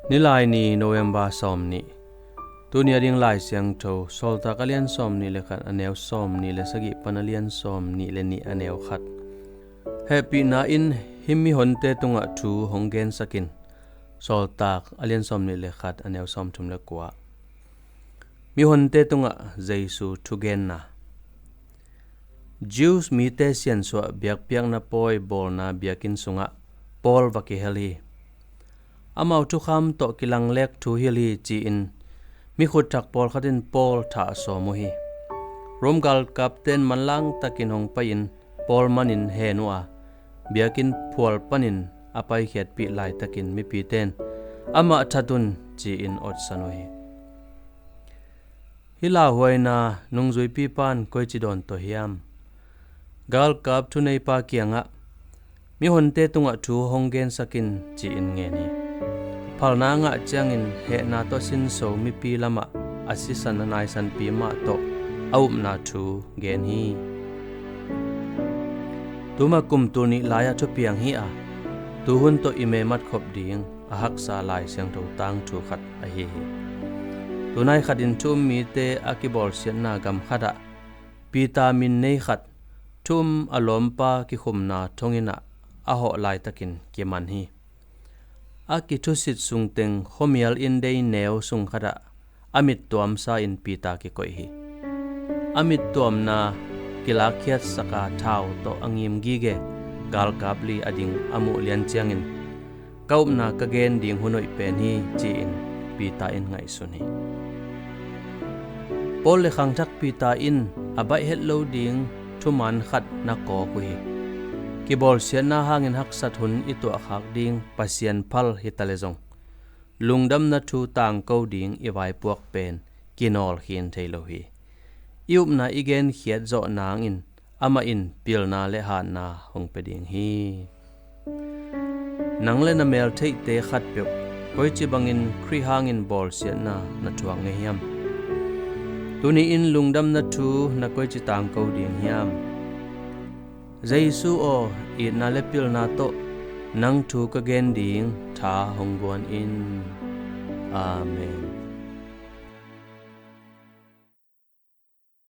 Nilaini November somni tunia ding lai siang tho Sawltak alian somni lekhat aneu somni le sagi panalian somni le ni aneu khat happy na in Mihonte tungah thu honggen sakin Sawltak alian somni lekhat aneu som thum le kwa Mihonte tungah Jesuh thu genna Jews mi te sian swa biak na poi bol na biakin sunga Paul vaki heli amau thu kham to kilang lek thu hili chi in mi khut thak Paul khatin Paul tha so mu hi Romgal captain manlang takin hong pain Paul manin he nuwa biakin phual panin apai khiat pi lai takin mi pi ten ama thatun chi in ot sanoi hila huaina nungzui pi pan koi chi don to hiam gal kap thu nei pa kianga Mihonte tungah thu honggen sakin chi in nge ni phalna nga changin he na to sin so mi pi lama asisan nai san pi ma to aup na thu gen hi tuma kum tu ni laya thu piang hi a tu hun to ime mat khop ding a hak sa lai siang tho tang thu khat a hi tunai khatin thum mi te akibol sian na gam khada pita min nei khat thum alompa ki khumna thongina a ho lai takin ki man hi aki thu sit sung teng khomial in dei neu sung khada amit tuam sa in pita ki koi hi amit tuam na kilakhiat saka thau to angim gi ge gal kapli ading amu lian chiangin kaupna ka gen ding hunoi pen hi chi in pita in ngai suni pol le khang thak pita in abai het lo ding thuman khat na ko ku hi kibol sian na hangin hak sat hun itu akhak ding pasian phal hitalezong lungdam na thu tang ko ding iwai puak pen kinol hin thailo hi iup na igen khiat zo nang in ama in pilna le han na hong pe ding hi nang le na mel thei te khat pe koi chi bangin khri hangin bol sian na thuang nge hiam tuni in lungdam na thu na koi chi tang ko ding hiam Jesuh o it na le pil na to nang thu ka gen ding tha hongguan in amen